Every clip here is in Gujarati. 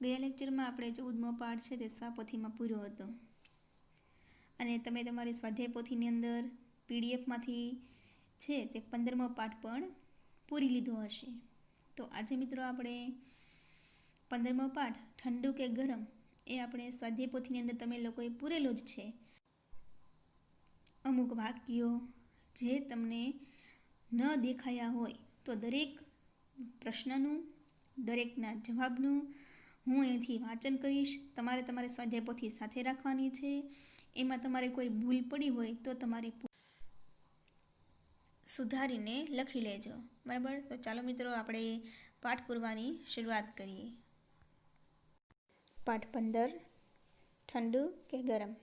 ગયા લેક્ચરમાં આપણે 14મો પાઠ છે તે સ્વાપોથીમાં પૂર્યો હતો અને તમે તમારી સ્વાધ્યાય પોથીની અંદર પીડીએફમાંથી છે તે 15મો પાઠ પણ પૂરી લીધો હશે. તો આજે મિત્રો આપણે 15મો પાઠ ઠંડુ કે ગરમ એ આપણે સ્વાધ્યાય પોથીની અંદર તમે લોકોએ પૂરેલો જ છે. અમુક વાક્યો જે તમને ન દેખાયા હોય તો દરેક પ્રશ્નનું દરેકના જવાબનું હું અહીંથી વાંચન કરીશ. તમારે તમારી સ્વાધ્યાય પોથી સાથે રાખવાની છે. એમાં તમારે કોઈ ભૂલ પડી હોય તો તમારે સુધારીને લખી લેજો, બરાબર. તો ચાલો મિત્રો આપણે પાઠ પૂરવાની શરૂઆત કરીએ. પાઠ 15 ઠંડુ કે ગરમ.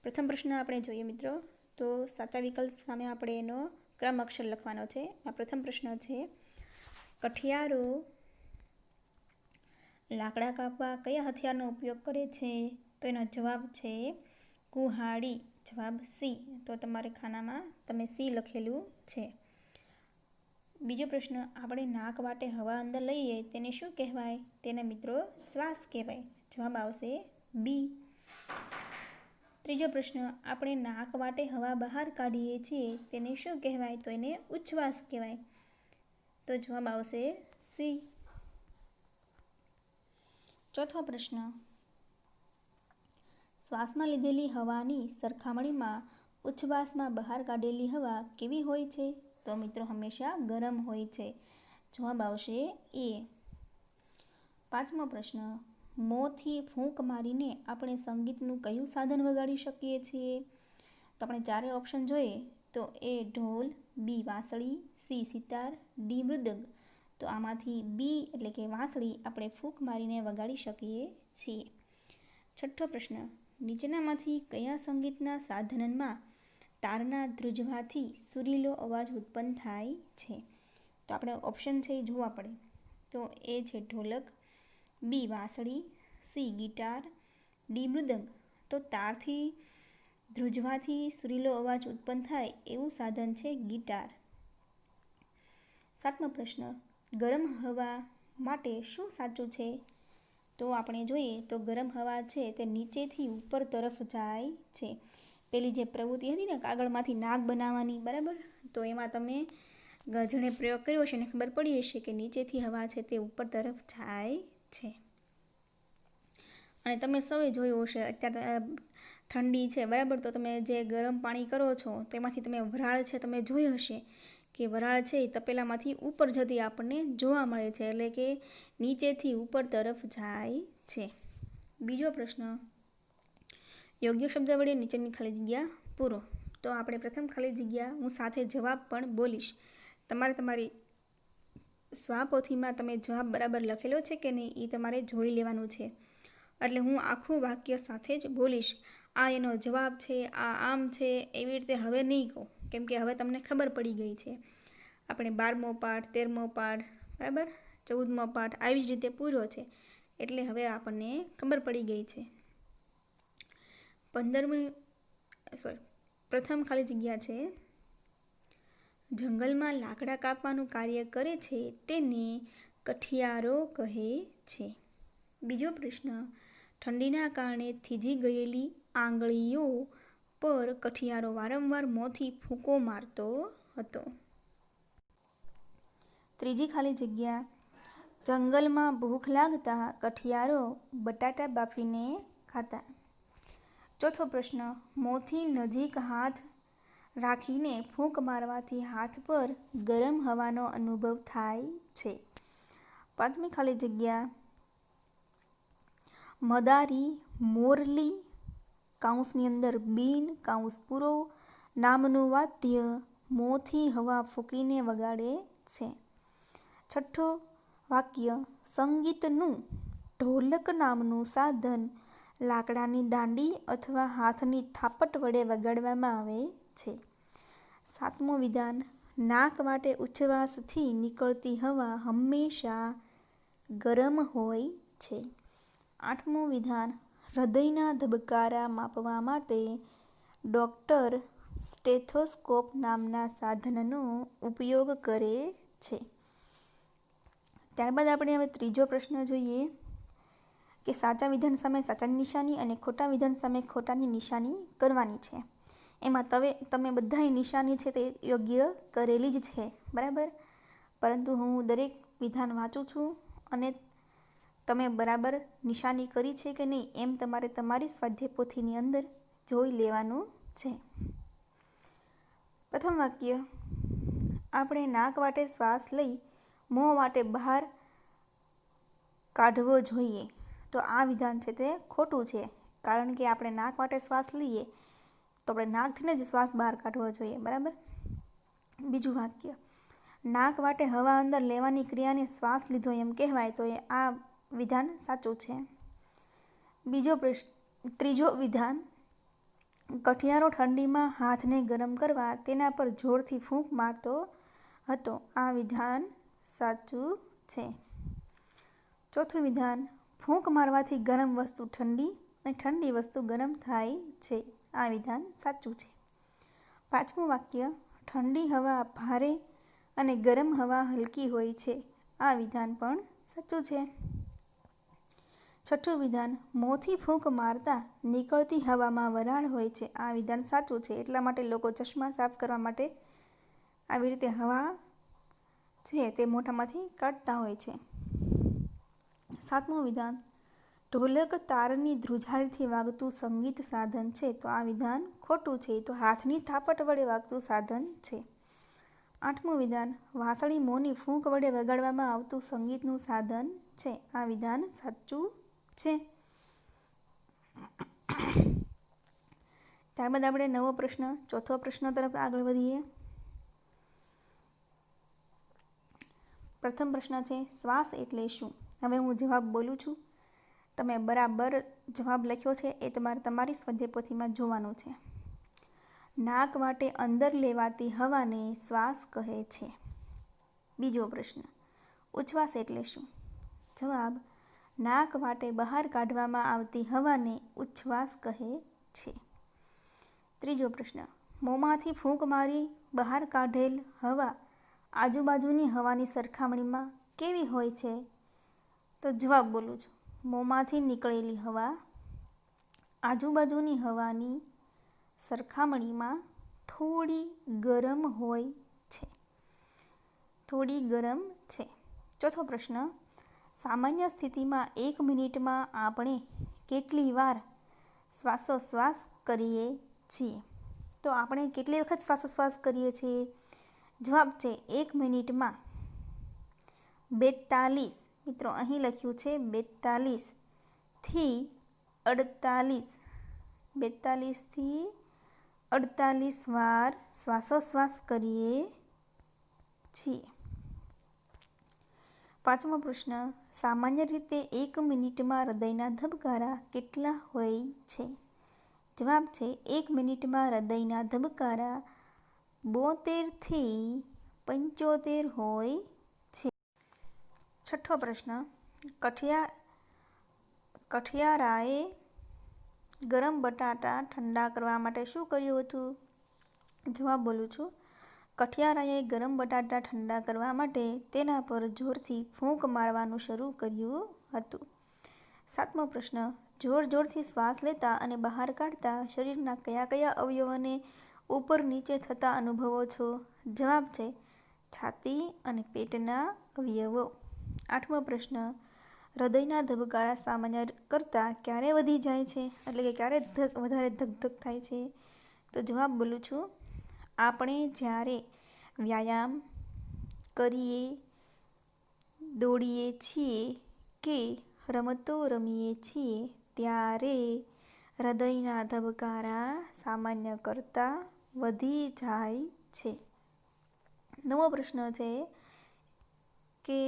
પ્રથમ પ્રશ્ન આપણે જોઈએ મિત્રો. તો સાચા વિકલ્પ સામે આપણે એનો ક્રમ અક્ષર લખવાનો છે. આ પ્રથમ પ્રશ્ન છે, કઠિયારો લાકડા કાપવા કયા હથિયારનો ઉપયોગ કરે છે? તો એનો જવાબ છે કુહાડી. જવાબ સી. તો તમારે ખાનામાં તમે સી લખેલું છે. બીજો પ્રશ્ન, આપણે નાક વાટે હવા અંદર લઈએ તેને શું કહેવાય? તેને મિત્રો શ્વાસ કહેવાય. જવાબ આવશે બી. ત્રીજો પ્રશ્ન, આપણે નાક વાટે હવા બહાર કાઢીએ છીએ તેને શું કહેવાય? તો એને ઉચ્છ્વાસ કહેવાય. તો જવાબ આવશે સી. ચોથો પ્રશ્ન, શ્વાસમાં લીધેલી હવાની સરખામણીમાં ઉચ્છ્વાસમાં બહાર કાઢેલી હવા કેવી હોય છે? તો મિત્રો હંમેશા ગરમ હોય છે. જવાબ આવશે એ. પાંચમો પ્રશ્ન, મોંથી ફૂંક મારીને આપણે સંગીતનું કયું સાધન વગાડી શકીએ છીએ? તો આપણે ચારે ઓપ્શન જોઈએ તો એ ઢોલ, બી વાંસળી, સી સિતાર, ડી મૃદંગ. તો આમાંથી બી એટલે કે વાંસળી આપણે ફૂંક મારીને વગાડી શકીએ છીએ. છઠ્ઠો પ્રશ્ન, નીચેનામાંથી કયા સંગીતના સાધનમાં તારના ધ્રુજવાથી સુરીલો અવાજ ઉત્પન્ન થાય છે? તો આપણે ઓપ્શન છે એ જોવા પડે. તો એ છે ઢોલક, બી વાંસળી, સી ગિટાર, ડી મૃદંગ. તો તારથી ધ્રુજવાથી સુરીલો અવાજ ઉત્પન્ન થાય એવું સાધન છે ગિટાર. સાતમો પ્રશ્ન, ગરમ હવા માટે શું સાચું છે? તો આપણે જોઈએ તો ગરમ હવા છે તે નીચેથી ઉપર તરફ જાય છે. પેલી જે પ્રવૃત્તિ હતી ને કાગળમાંથી નાક બનાવવાની, બરાબર, તો એમાં તમે જેણે પ્રયોગ કર્યો હશે એને ખબર પડી હશે કે નીચેથી હવા છે તે ઉપર તરફ જાય છે. અને તમે સૌએ જોયું હશે અત્યારે ઠંડી છે, બરાબર, તો તમે જે ગરમ પાણી કરો છો તો એમાંથી તમે વરાળ છે તમે જોઈ હશે કે વરાળ છે એ તપેલામાંથી ઉપર જતી આપણને જોવા મળે છે, એટલે કે નીચેથી ઉપર તરફ જાય છે. બીજો પ્રશ્ન, યોગ્ય શબ્દ વડે નીચેની ખાલી જગ્યા પૂરો. તો આપણે પ્રથમ ખાલી જગ્યા હું સાથે જવાબ પણ બોલીશ. તમારે તમારી સ્વાપોથીમાં તમે જવાબ બરાબર લખેલો છે કે નહીં એ તમારે જોઈ લેવાનું છે. એટલે હું આખું વાક્ય સાથે જ બોલીશ. આ એનો જવાબ છે, આ આમ છે, એવી રીતે હવે નહીં કહું, કેમ કે હવે તમને ખબર પડી ગઈ છે. આપણે 12મો પાઠ, 13મો પાઠ, બરાબર, 14મો પાઠ આવી જ રીતે પૂરો છે. એટલે હવે આપણને ખબર પડી ગઈ છે. પ્રથમ ખાલી જગ્યા છે, જંગલમાં લાકડા કાપવાનું કાર્ય કરે છે તેને કઠિયારો કહે છે. બીજો પ્રશ્ન, ઠંડીના કારણે થીજી ગયેલી આંગળીઓ પર કઠિયારો વારંવાર મોંથી ફૂંકો મારતો હતો. ત્રીજી ખાલી જગ્યા, જંગલમાં ભૂખ લાગતા કઠિયારો બટાટા બાફીને ખાતા. ચોથો પ્રશ્ન, મોંથી નજીક હાથ રાખીને ફૂંક મારવાથી હાથ પર ગરમ હવાનો અનુભવ થાય છે. પાંચમી ખાલી જગ્યા, મદારી મોરલી કૌંસની અંદર બીન કૌંસ પૂરો નામનું વાદ્ય મોંથી હવા ફૂંકીને વગાડે છે. છઠ્ઠો વાક્ય, સંગીતનું ઢોલક નામનું સાધન લાકડાની દાંડી અથવા હાથની થાપટ વડે વગાડવામાં આવે છે. સાતમું વિધાન, નાક વાટે ઉચ્છ્વાસથી નીકળતી હવા હંમેશા ગરમ હોય છે. આઠમું વિધાન, હૃદયના ધબકારા માપવા માટે ડૉક્ટર સ્ટેથોસ્કોપ નામના સાધનનો ઉપયોગ કરે છે. ત્યારબાદ આપણે હવે ત્રીજો પ્રશ્ન જોઈએ. કે સાચા વિધાન સામે સાચાની નિશાની અને ખોટા વિધાન સામે ખોટાની નિશાની કરવાની છે. એમાં તમે બધાય નિશાની છે તે યોગ્ય કરેલી જ છે, બરાબર. પરંતુ હું દરેક વિધાન વાંચું છું અને તમે બરાબર નિશાની કરી છે કે નહીં એમ તમારે તમારી સ્વાધ્યાય પોથીની અંદર જોઈ લેવાનું છે. પ્રથમ વાક્ય, આપણે નાક વાટે શ્વાસ લઈ મોં વાટે બહાર કાઢવો જોઈએ. તો આ વિધાન છે તે ખોટું છે, કારણ કે આપણે નાક વાટે શ્વાસ લઈએ તો આપણે નાકથી જ શ્વાસ બહાર કાઢવો જોઈએ, બરાબર. બીજું વાક્ય, નાક વાટે હવા અંદર લેવાની ક્રિયાને શ્વાસ લીધો એમ કહેવાય. તો આ વિધાન સાચું છે. ત્રીજો વિધાન, કઠિયારો ઠંડીમાં હાથને ગરમ કરવા તેના પર જોરથી ફૂંક મારતો હતો. આ વિધાન સાચું છે. ચોથું વિધાન, ફૂંક મારવાથી ગરમ વસ્તુ ઠંડી અને ઠંડી વસ્તુ ગરમ થાય છે. આ વિધાન સાચું છે. પાંચમું વાક્ય, ઠંડી હવા ભારે અને ગરમ હવા હલકી હોય છે. આ વિધાન પણ સાચું છે. છઠ્ઠું વિધાન, મોંથી ફૂંક મારતા નીકળતી હવામાં વરાળ હોય છે. આ વિધાન સાચું છે. એટલા માટે લોકો ચશ્મા સાફ કરવા માટે આવી રીતે હવા છે તે મોઢામાંથી કાઢતા હોય છે. સાતમું વિધાન, ઢોલક તારની ધ્રુજારીથી વાગતું સંગીત સાધન છે. તો આ વિધાન ખોટું છે. તો હાથની થાપટ વડે વાગતું સાધન છે. આઠમું વિધાન, વાંસળી મોંની ફૂંક વડે વગાડવામાં આવતું સંગીતનું સાધન છે. આ વિધાન સાચું છે. ત્યારબાદ આપણે નવો પ્રશ્ન, ચોથો પ્રશ્ન તરફ આગળ વધીએ. પ્રથમ પ્રશ્ન છે, શ્વાસ એટલે શું? હવે હું જવાબ બોલું છું. તમે બરાબર જવાબ લખ્યો છે એ તમારે તમારી સ્વાધ્યાય પોથીમાં જોવાનું છે. નાક વાટે અંદર લેવાતી હવાને શ્વાસ કહે છે. બીજો પ્રશ્ન, ઉચ્છ્વાસ એટલે શું? જવાબ, નાક વાટે બહાર કાઢવામાં આવતી હવાને ઉચ્છ્વાસ કહે છે. ત્રીજો પ્રશ્ન, મોંમાંથી ફૂંક મારી બહાર કાઢેલ હવા આજુબાજુની હવાની સરખામણીમાં કેવી હોય છે? તો જવાબ બોલું છું. મોંમાંથી નીકળેલી હવા આજુબાજુની હવાની સરખામણીમાં થોડી ગરમ હોય છે. થોડી ગરમ છે. ચોથો પ્રશ્ન, સામાન્ય સ્થિતિમાં 1 મિનિટમાં આપણે કેટલી વાર શ્વાસોશ્વાસ કરીએ છીએ? તો આપણે કેટલી વખત શ્વાસોશ્વાસ કરીએ છીએ? જવાબ છે 1 મિનિટમાં 42. મિત્રો અહીં લખ્યું છે 42 થી 48. 42 થી 48 વાર શ્વાસોશ્વાસ કરીએ છીએ. પાંચમો પ્રશ્ન, સામાન્ય રીતે 1 મિનિટમાં હૃદયના ધબકારા કેટલા હોય છે? જવાબ છે 1 મિનિટમાં હૃદયના ધબકારા 72 થી 75 હોય છે. છઠ્ઠો પ્રશ્ન, કઠિયારાએ ગરમ બટાટા ઠંડા કરવા માટે શું કર્યું હતું? જવાબ બોલું છું. કઠિયારાએ ગરમ બટાટા ઠંડા કરવા માટે તેના પર જોરથી ફૂંક મારવાનું શરૂ કર્યું હતું. સાતમો પ્રશ્ન, જોરથી શ્વાસ લેતા અને બહાર કાઢતા શરીરના કયા કયા અવયવોને ઉપર નીચે થતા અનુભવો છો? જવાબ છે છાતી અને પેટના અવયવો. આઠમો પ્રશ્ન, હૃદયના ધબકારા સામાન્ય કરતાં ક્યારે વધી જાય છે? એટલે કે ક્યારે વધારે ધક થાય છે? તો જવાબ બોલું છું. આપણે જ્યારે વ્યાયામ કરીએ, દોડીએ છીએ કે રમતો રમીએ છીએ ત્યારે હૃદયના ધબકારા સામાન્ય કરતાં વધી જાય છે. નવો પ્રશ્ન છે કે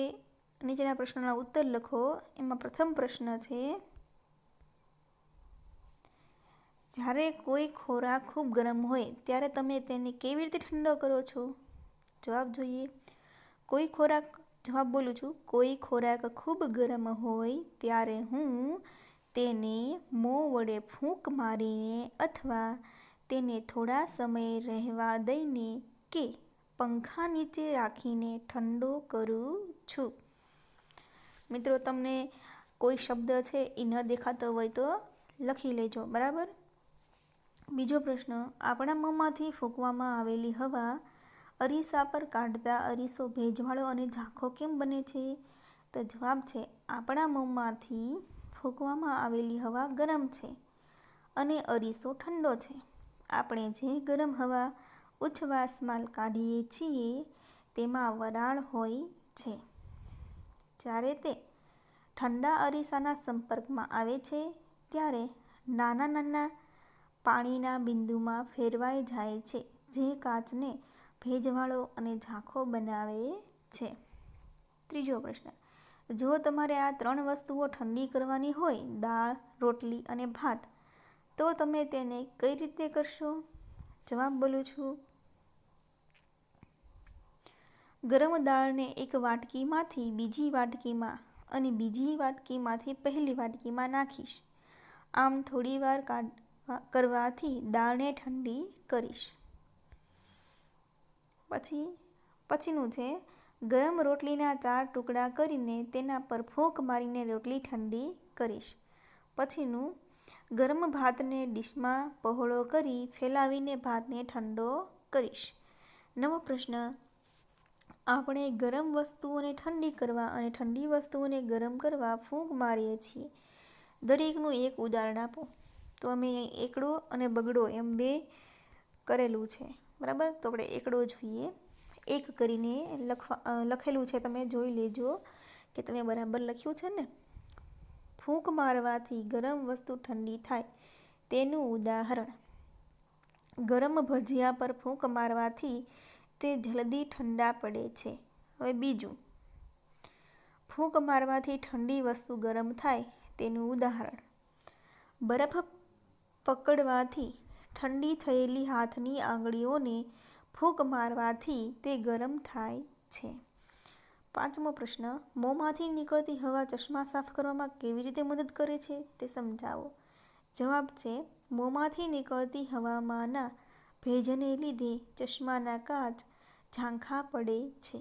નીચેના પ્રશ્નોના ઉત્તર લખો. એમાં પ્રથમ પ્રશ્ન છે, જ્યારે કોઈ ખોરાક ખૂબ ગરમ હોય ત્યારે તમે તેને કેવી રીતે ઠંડો કરો છો? જવાબ જોઈએ. જવાબ બોલું છું. કોઈ ખોરાક ખૂબ ગરમ હોય ત્યારે હું તેને મોં વડે ફૂંક મારીને અથવા તેને થોડા સમય રહેવા દઈને કે પંખા નીચે રાખીને ઠંડો કરું છું. મિત્રો, તમને કોઈ શબ્દ છે એ ન દેખાતો હોય તો લખી લેજો, બરાબર. બીજો પ્રશ્ન, આપણા મોંમાંથી ફૂંકવામાં આવેલી હવા અરીસા પર કાઢતા અરીસો ભેજવાળો અને ઝાંખો કેમ બને છે? તો જવાબ છે, આપણા મોંમાંથી ફૂંકવામાં આવેલી હવા ગરમ છે અને અરીસો ઠંડો છે. આપણે જે ગરમ હવા ઉચ્છવાસમાં કાઢીએ છીએ તેમાં વરાળ હોય છે. જ્યારે તે ઠંડા અરીસાના સંપર્કમાં આવે છે ત્યારે નાના નાના પાણીના બિંદુમાં ફેરવાઈ જાય છે, જે કાચને ભેજવાળો અને ઝાંખો બનાવે છે. ત્રીજો પ્રશ્ન, જો તમારે આ 3 વસ્તુઓ ઠંડી કરવાની હોય, દાળ, રોટલી અને ભાત, તો તમે તેને કઈ રીતે કરશો? જવાબ બોલું છું. ગરમ દાળને એક વાટકીમાંથી બીજી વાટકીમાં અને બીજી વાટકીમાંથી પહેલી વાટકીમાં નાખીશ. આમ થોડી વાર કરવાથી દાળને ઠંડી કરીશ. પછીનું છે, ગરમ રોટલીના 4 ટુકડા કરીને તેના પર ફૂંક મારીને રોટલી ઠંડી કરીશ. પછીનું, ગરમ ભાતને ડીશમાં પહોળો કરી ફેલાવીને ભાતને ઠંડો કરીશ. નવો પ્રશ્ન, આપણે ગરમ વસ્તુઓને ઠંડી કરવા અને ઠંડી વસ્તુઓને ગરમ કરવા ફૂંક મારીએ છીએ. દરેકનું એક ઉદાહરણ આપો. તો અમે એકડો અને બગડો એમ 2 કરેલું છે, બરાબર. તો આપણે એકડો જોઈએ. એક કરીને લખેલું છે, તમે જોઈ લેજો કે તમે બરાબર લખ્યું છે ને. ફૂંક મારવાથી ગરમ વસ્તુ ઠંડી થાય, તેનું ઉદાહરણ. ગરમ ભજીયા પર ફૂંક મારવાથી તે જલ્દી ઠંડા પડે છે. હવે બીજું, ફૂંક મારવાથી ઠંડી વસ્તુ ગરમ થાય, તેનું ઉદાહરણ. બરફ પકડવાથી ઠંડી થયેલી હાથની આંગળીઓને ફૂંક મારવાથી તે ગરમ થાય છે. 5મો પ્રશ્ન, મોંમાંથી નીકળતી હવા ચશ્મા સાફ કરવામાં કેવી રીતે મદદ કરે છે તે સમજાવો. જવાબ છે, મોંમાંથી નીકળતી હવામાંના ભેજને લીધે ચશ્માના કાચ ઝાંખા પડે છે.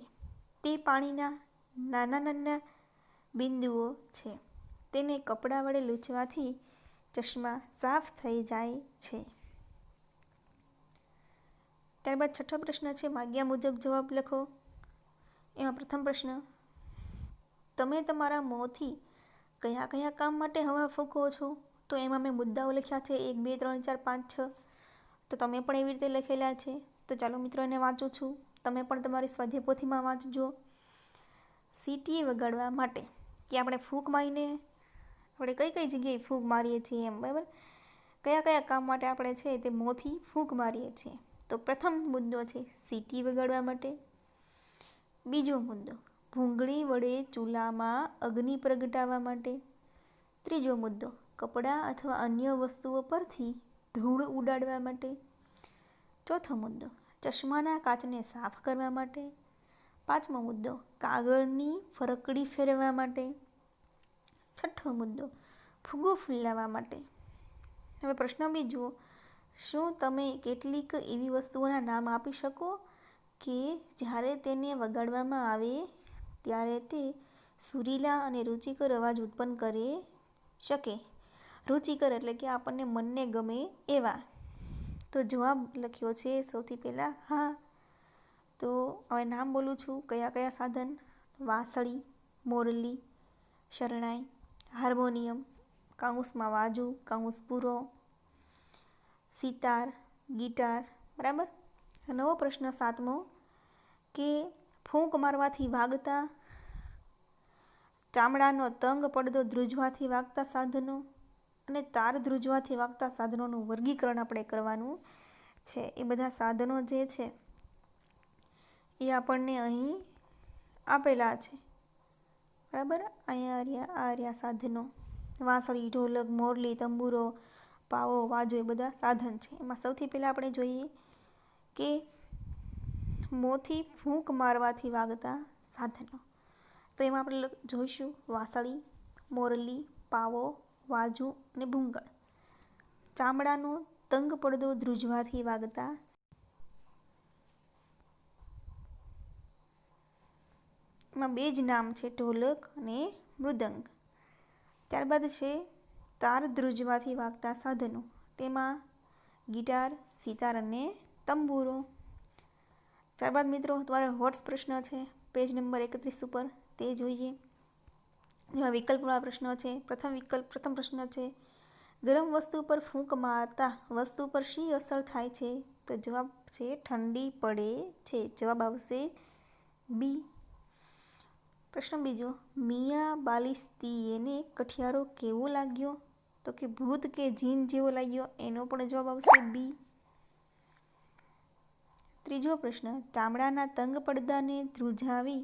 તે પાણીના નાના નાના બિંદુઓ છે. તેને કપડાં વડે લૂછવાથી ચશ્મા સાફ થઈ જાય છે. ત્યારબાદ 6થો પ્રશ્ન છે, માગ્યા મુજબ જવાબ લખો. એમાં પ્રથમ પ્રશ્ન, તમે તમારા મોંથી કયા કયા કામ માટે હવા ફૂંકો છો? તો એમાં મેં મુદ્દાઓ લખ્યા છે 1, 2, 3, 4, 5, 6. તો તમે પણ એવી રીતે લખેલા છે. તો ચાલો મિત્રો, એને વાંચું છું. તમે પણ તમારી સ્વાધ્યાય પોથીમાં વાંચજો. સીટી વગાડવા માટે, કે આપણે ફૂંક મારીને આપણે કઈ કઈ જગ્યાએ ફૂંક મારીએ છીએ એમ, બરાબર. કયા કયા કામ માટે આપણે છે તે મોંથી ફૂંક મારીએ છીએ. તો પ્રથમ મુદ્દો છે સીટી વગાડવા માટે. બીજો મુદ્દો, ભૂંગળી વડે ચૂલામાં અગ્નિ પ્રગટાવવા માટે. ત્રીજો મુદ્દો, કપડાં અથવા અન્ય વસ્તુઓ પરથી ધૂળ ઉડાડવા માટે. ચોથો મુદ્દો, ચશ્માના કાચને સાફ કરવા માટે. 5મો મુદ્દો, કાગળની ફરકડી ફેરવવા માટે. 6થો મુદ્દો, ફુગ્ગો ફૂલાવવા માટે. હવે પ્રશ્ન બીજો, શું તમે કેટલીક એવી વસ્તુઓના નામ આપી શકો કે જ્યારે તેને વગાડવામાં આવે ત્યારે તે સુરીલા અને રુચિકર અવાજ ઉત્પન્ન કરી શકે? રુચિકર એટલે કે આપણને મનને ગમે એવા. તો જવાબ લખ્યો છે સૌથી પહેલાં હા. તો હવે નામ બોલું છું, કયા કયા સાધન. વાંસળી, મોરલી, શરણાઈ, હાર્મોનિયમ, કાઉન્સમાં વાજુ, કાઉન્સ પૂરો, સિતાર, ગિટાર, બરાબર. નવો પ્રશ્ન 7મો, કે ફૂંક મારવાથી વાગતા, ચામડાનો તંગ પડદો ધ્રુજવાથી વાગતા સાધનો અને તાર ધ્રુજવાથી વાગતા સાધનોનું વર્ગીકરણ આપણે કરવાનું છે. એ બધા સાધનો જે છે એ આપણને અહીં આપેલા છે, બરાબર. અહીંયા આ રહ્યા સાધનો. વાંસળી, ઢોલક, મોરલી, તંબુરો, પાવો, વાજો, એ બધા સાધન છે. એમાં સૌથી પહેલાં આપણે જોઈએ કે મોંથી ફૂંક મારવાથી વાગતા સાધનો. તો એમાં આપણે જોઈશું વાંસળી, મોરલી, પાવો, વાજુ અને ભૂંગળ. ચામડાનો તંગ પડદો ધ્રુજવાથી વાગતા, એમાં 2 જ નામ છે, ઢોલક અને મૃદંગ. ત્યારબાદ છે તાર ધ્રુજવાથી વાગતા સાધનો, તેમાં ગિટાર, સિતાર અને તંબુરો. ત્યારબાદ મિત્રો તમારા વોટ્સ પ્રશ્ન છે પેજ નંબર 31 ઉપર, તે જોઈએ. જેમાં વિકલ્પવાળા પ્રશ્નો છે. પ્રથમ પ્રશ્ન છે, ગરમ વસ્તુ પર ફૂંક મારતા વસ્તુ પર શી અસર થાય છે? તો જવાબ છે ઠંડી પડે છે. જવાબ આવશે બી. પ્રશ્ન બીજો, મિયા બાલિસ્તીએને કઠિયારો કેવો લાગ્યો? તો કે ભૂત કે જીન જેવો લાગ્યો. એનો પણ જવાબ આવશે બી. ત્રીજો પ્રશ્ન, ચામડાના તંગ પડદાને ધ્રુજાવી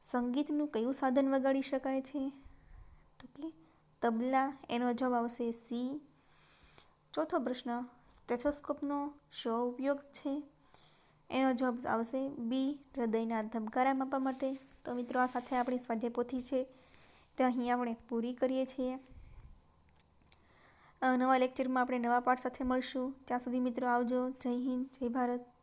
સંગીતનું કયું સાધન વગાડી શકાય છે? તો કે તબલા. એનો જવાબ આવશે સી. ચોથો પ્રશ્ન, સ્ટેથોસ્કોપનો શો ઉપયોગ છે? એનો જવાબ આવશે બી, હૃદયના ધબકારા માપવા માટે. તો મિત્રો આ સાથે આપણી સ્વાધ્યાય પોથી છે તે અહીં આપણે પૂરી કરીએ છીએ. નવા લેક્ચરમાં આપણે નવા પાઠ સાથે મળશું. ત્યાં સુધી મિત્રો આવજો. જય હિન્દ, જય ભારત.